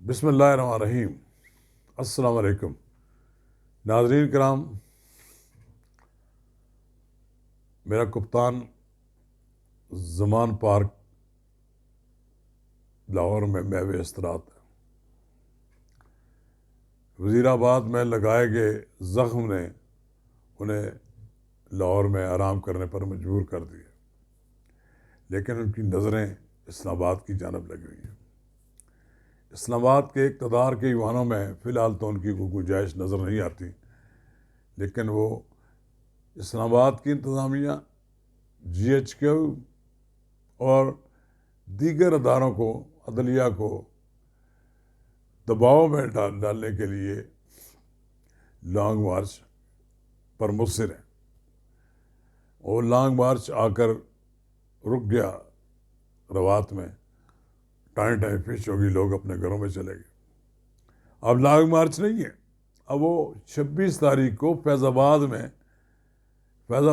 بسم اللہ الرحمن الرحیم۔ السلام علیکم ناظرین کرام، میرا کپتان زمان پارک لاہور میں محو استراحت ہے۔ وزیر آباد میں لگائے گئے زخم نے انہیں لاہور میں آرام کرنے پر مجبور کر دیا، لیکن ان کی نظریں اسلام آباد کی جانب لگی ہوئی ہیں۔ اسلام آباد کے اقتدار کے ایوانوں میں فی الحال تو ان کی کوئی گنجائش نظر نہیں آتی، لیکن وہ اسلام آباد کی انتظامیہ، جی ایچ کیو اور دیگر اداروں کو، عدلیہ کو دباؤ میں ڈالنے کے لیے لانگ مارچ پر مصر ہیں۔ اور لانگ مارچ آ کر رک گیا روات میں، ٹائم فش ہوگی، لوگ اپنے گھروں میں چلے گئے۔ اب لانگ مارچ نہیں ہے، اب وہ 26 تاریخ کو فیض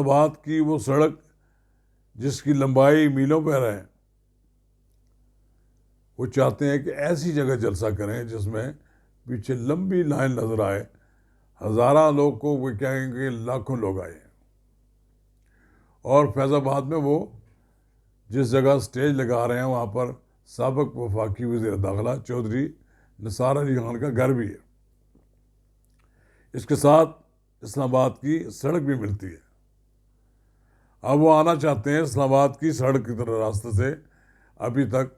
آباد کی وہ سڑک جس کی لمبائی میلوں پہ ہے، وہ چاہتے ہیں کہ ایسی جگہ جلسہ کریں جس میں پیچھے لمبی لائن نظر آئے، ہزارہ لوگ کو وہ کہیں گے لاکھوں لوگ آئے ہیں۔ اور فیض آباد میں وہ جس جگہ سٹیج لگا رہے ہیں وہاں پر سابق وفاقی وزیر داخلہ چودھری نثار علی خان کا گھر بھی ہے۔ اس کے ساتھ اسلام آباد کی سڑک بھی ملتی ہے۔ اب وہ آنا چاہتے ہیں اسلام آباد کی سڑک کی طرح راستے سے، ابھی تک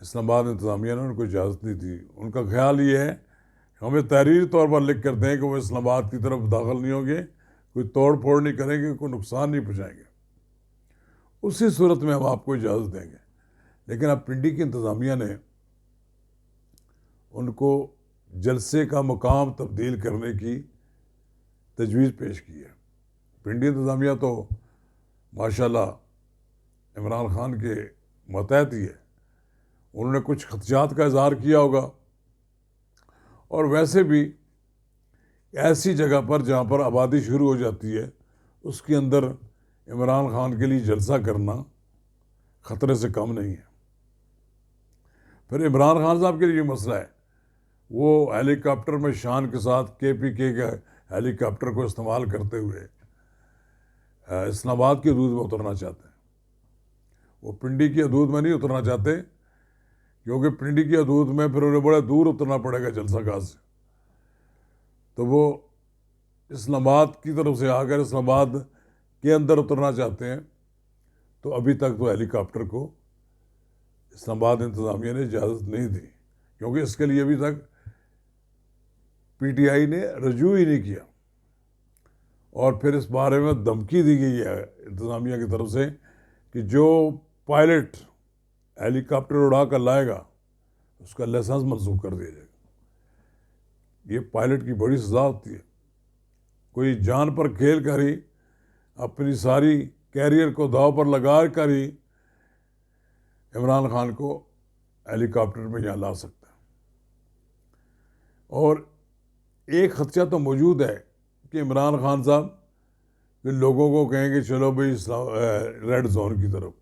اسلام آباد انتظامیہ نے ان کو اجازت نہیں دی۔ ان کا خیال یہ ہے کہ ہمیں تحریری طور پر لکھ کر دیں کہ وہ اسلام آباد کی طرف داخل نہیں ہوں گے، کوئی توڑ پھوڑ نہیں کریں گے، کوئی نقصان نہیں پہنچائیں گے، اسی صورت میں ہم آپ کو اجازت دیں گے۔ لیکن اب پنڈی کی انتظامیہ نے ان کو جلسے کا مقام تبدیل کرنے کی تجویز پیش کی ہے۔ پنڈی انتظامیہ تو ماشاءاللہ عمران خان کے ماتحت ہی ہے، انہوں نے کچھ خدشات کا اظہار کیا ہوگا، اور ویسے بھی ایسی جگہ پر جہاں پر آبادی شروع ہو جاتی ہے اس کے اندر عمران خان کے لیے جلسہ کرنا خطرے سے کم نہیں ہے۔ پھر عمران خان صاحب کے لیے مسئلہ ہے، وہ ہیلی کاپٹر میں شان کے ساتھ KPK کے ہیلی کاپٹر کو استعمال کرتے ہوئے اسلام آباد کی حدود میں اترنا چاہتے ہیں۔ وہ پنڈی کی حدود میں نہیں اترنا چاہتے، کیونکہ پنڈی کی حدود میں پھر انہیں بڑے دور اترنا پڑے گا جلسہ گاہ سے، تو وہ اسلام آباد کی طرف سے آ کر اسلام آباد کے اندر اترنا چاہتے ہیں۔ تو ابھی تک تو ہیلی کاپٹر کو اسلام آباد انتظامیہ نے اجازت نہیں دی، کیونکہ اس کے لیے ابھی تک PTI نے رجوع ہی نہیں کیا۔ اور پھر اس بارے میں دھمکی دی گئی ہے انتظامیہ کی طرف سے کہ جو پائلٹ ہیلی کاپٹر اڑا کر لائے گا اس کا لائسنس منسوخ کر دیا جائے گا۔ یہ پائلٹ کی بڑی سزا ہوتی ہے، کوئی جان پر کھیل کر ہی اپنی ساری کیریئر کو داؤ پر لگا کر ہی عمران خان کو ہیلی کاپٹر میں یہاں لا سکتا ہے۔ اور ایک خدشہ تو موجود ہے کہ عمران خان صاحب کہ لوگوں کو کہیں گے چلو بھائی ریڈ زون کی طرف،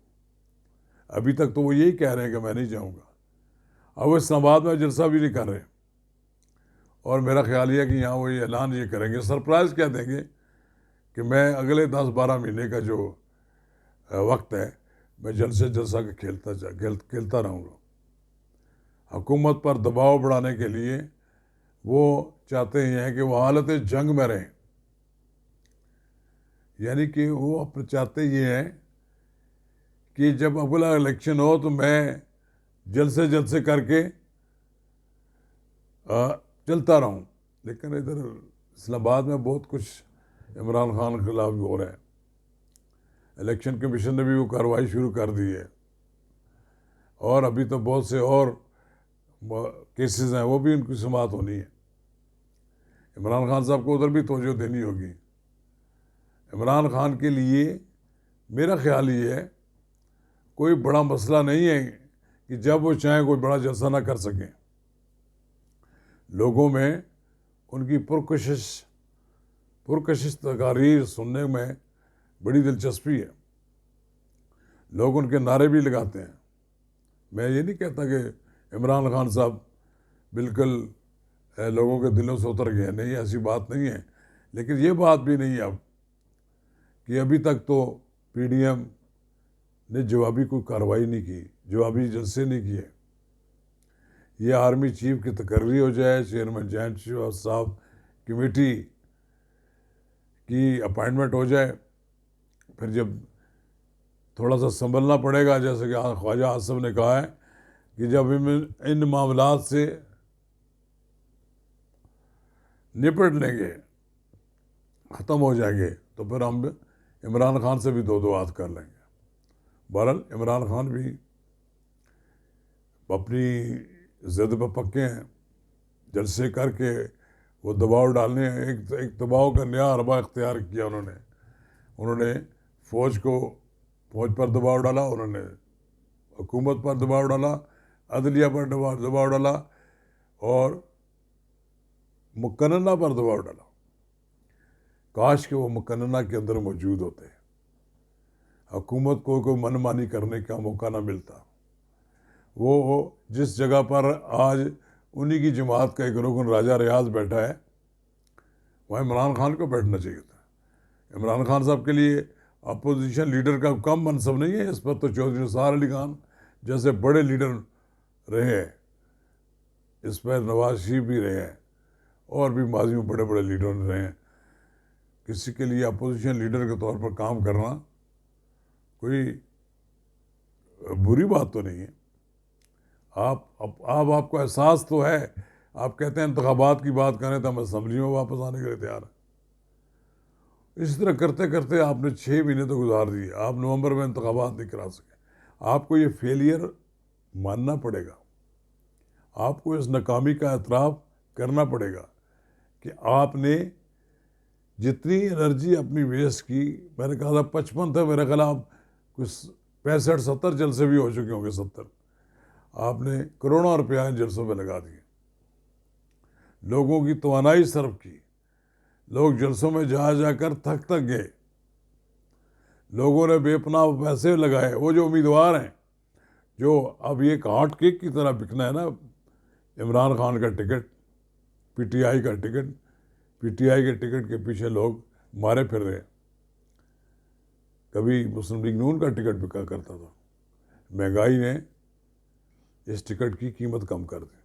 ابھی تک تو وہ یہی کہہ رہے ہیں کہ میں نہیں جاؤں گا۔ اب وہ اسلام آباد میں جلسہ بھی نہیں کر رہے، اور میرا خیال یہ ہے کہ یہاں وہ یہ اعلان یہ کریں گے، سرپرائز کیا دیں گے کہ میں اگلے 10-12 مہینے کا جو وقت ہے میں جلسہ کھیلتا رہوں گا۔ حکومت پر دباؤ بڑھانے کے لیے وہ چاہتے ہیں کہ وہ حالت جنگ میں رہیں، یعنی کہ وہ چاہتے یہ ہیں کہ جب اگلا الیکشن ہو تو میں جلسے کر کے چلتا رہوں۔ لیکن ادھر اسلام آباد میں بہت کچھ عمران خان کے خلاف بھی ہو رہا ہے، الیکشن کمیشن نے بھی وہ کارروائی شروع کر دی ہے، اور ابھی تو بہت سے اور کیسز ہیں وہ بھی ان کی سماعت ہونی ہے۔ عمران خان صاحب کو ادھر بھی توجہ دینی ہوگی۔ عمران خان کے لیے میرا خیال یہ ہے کوئی بڑا مسئلہ نہیں ہے کہ جب وہ چاہیں کوئی بڑا جلسہ نہ کر سکیں۔ لوگوں میں ان کی پرکشش تقاریر سننے میں بڑی دلچسپی ہے، لوگ ان کے نعرے بھی لگاتے ہیں۔ میں یہ نہیں کہتا کہ عمران خان صاحب بالکل لوگوں کے دلوں سے اتر گئے، نہیں ایسی بات نہیں ہے، لیکن یہ بات بھی نہیں ہے اب کہ ابھی تک تو پی ڈی ایم نے جوابی کوئی کارروائی نہیں کی، جوابی جلسے نہیں کیے. یہ آرمی چیف کی تقرری ہو جائے، چیئرمین جوائنٹ صاحب کمیٹی کی اپائنٹمنٹ ہو جائے، پھر جب تھوڑا سا سنبھلنا پڑے گا، جیسے کہ خواجہ آصف نے کہا ہے کہ جب ان معاملات سے نپٹ لیں گے، ختم ہو جائیں گے، تو پھر ہم عمران خان سے بھی دو بات کر لیں گے. بہرحال عمران خان بھی اپنی ضد پہ پکے ہیں، جلسے کر کے وہ دباؤ ڈالنے ہیں. ایک دباؤ کا نیا حربہ اختیار کیا انہوں نے فوج پر دباؤ ڈالا، انہوں نے حکومت پر دباؤ ڈالا، عدلیہ پر دباؤ ڈالا، اور مقننہ پر دباؤ ڈالا. کاش کہ وہ مقننہ کے اندر موجود ہوتے، حکومت کو کوئی من مانی کرنے کا موقع نہ ملتا. وہ جس جگہ پر آج انہی کی جماعت کا ایک رکن راجہ ریاض بیٹھا ہے، وہاں عمران خان کو بیٹھنا چاہیے تھا. عمران خان صاحب کے لیے اپوزیشن لیڈر کا کم منصب نہیں ہے، اس پر تو چودھری نثار علی خان جیسے بڑے لیڈر رہے ہیں، اس پر نواز شریف بھی رہے ہیں، اور بھی ماضی میں بڑے بڑے لیڈر رہے ہیں. کسی کے لیے اپوزیشن لیڈر کے طور پر کام کرنا کوئی بری بات تو نہیں ہے. آپ کو احساس تو ہے، آپ کہتے ہیں انتخابات کی بات کریں تو ہم اسمبلی میں واپس آنے کے لیے تیار ہیں. اسی طرح کرتے کرتے آپ نے 6 مہینے تو گزار دیے، آپ نومبر میں انتخابات نہیں کرا سکے. آپ کو یہ فیلئر ماننا پڑے گا، آپ کو اس ناکامی کا اعتراف کرنا پڑے گا کہ آپ نے جتنی انرجی اپنی ویسٹ کی، میں نے کہا تھا 55 تھا میرے خلاف، کچھ 65-70 جلسے بھی ہو چکے ہوں گے، 70. آپ نے کروڑوں روپیہ ان جلسوں پہ لگا دیے، لوگوں کی توانائی صرف کی. لوگ جلسوں میں جا کر تھک گئے، لوگوں نے بے پناہ پیسے لگائے. وہ جو امیدوار ہیں، جو اب یہ ایک ہاٹ کیک کی طرح بکنا ہے نا، عمران خان کا ٹکٹ، پی ٹی آئی کا ٹکٹ، پی ٹی آئی کے ٹکٹ کے پیچھے لوگ مارے پھر رہے ہیں. کبھی مسلم لیگ نون کا ٹکٹ بکا کرتا تھا، مہنگائی نے اس ٹکٹ کی قیمت کم کر دی.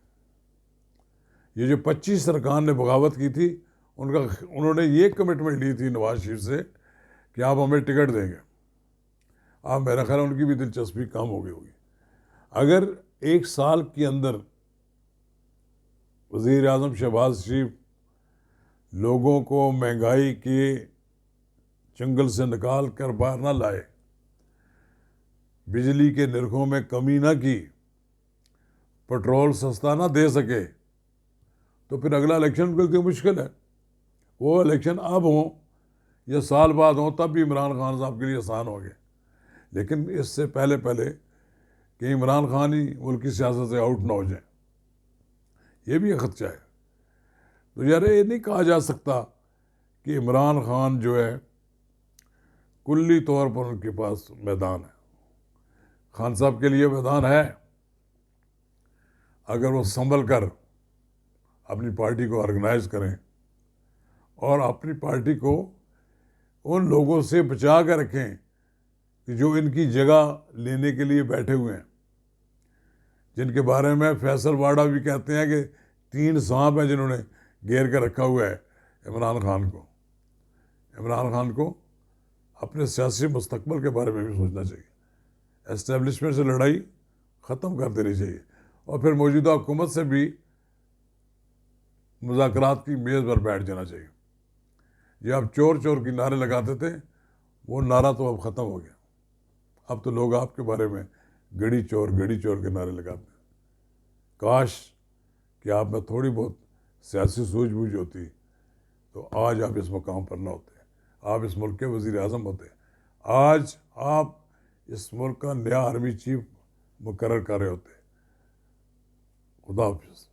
یہ جو 25 ارکان نے بغاوت کی تھی، انہوں نے یہ کمٹمنٹ لی تھی نواز شریف سے کہ آپ ہمیں ٹکٹ دیں گے. آپ میرا خیال ان کی بھی دلچسپی کم ہو گئی ہوگی. اگر 1 سال کے اندر وزیر اعظم شہباز شریف لوگوں کو مہنگائی کے چنگل سے نکال کر باہر نہ لائے، بجلی کے نرخوں میں کمی نہ کی، پٹرول سستا نہ دے سکے، تو پھر اگلا الیکشن بالکل مشکل ہے. وہ الیکشن اب ہوں یا سال بعد ہوں، تب بھی عمران خان صاحب کے لیے آسان ہو گئے. لیکن اس سے پہلے کہ عمران خان ہی ملکی سیاست سے آؤٹ نہ ہو جائیں، یہ بھی ایک خدشہ ہے. تو یار یہ نہیں کہا جا سکتا کہ عمران خان جو ہے کلی طور پر ان کے پاس میدان ہے. خان صاحب کے لیے میدان ہے، اگر وہ سنبھل کر اپنی پارٹی کو آرگنائز کریں اور اپنی پارٹی کو ان لوگوں سے بچا کے رکھیں کہ جو ان کی جگہ لینے کے لیے بیٹھے ہوئے ہیں، جن کے بارے میں فیصل واڈا بھی کہتے ہیں کہ 3 سانپ ہیں جنہوں نے گھیر کے رکھا ہوا ہے عمران خان کو. عمران خان کو اپنے سیاسی مستقبل کے بارے میں بھی سوچنا چاہیے. اسٹیبلشمنٹ سے لڑائی ختم کر دینی چاہیے، اور پھر موجودہ حکومت سے بھی مذاکرات کی میز پر بیٹھ جانا چاہیے. یہ آپ چور چور کی نعرے لگاتے تھے، وہ نعرہ تو اب ختم ہو گیا. اب تو لوگ آپ کے بارے میں گڑی چور کے نعرے لگاتے ہیں. کاش کہ آپ میں تھوڑی بہت سیاسی سوجھ بوجھ ہوتی تو آج آپ اس مقام پر نہ ہوتے، آپ اس ملک کے وزیر اعظم ہوتے. آج آپ اس ملک کا نیا آرمی چیف مقرر کر رہے ہوتے. خدا حافظ.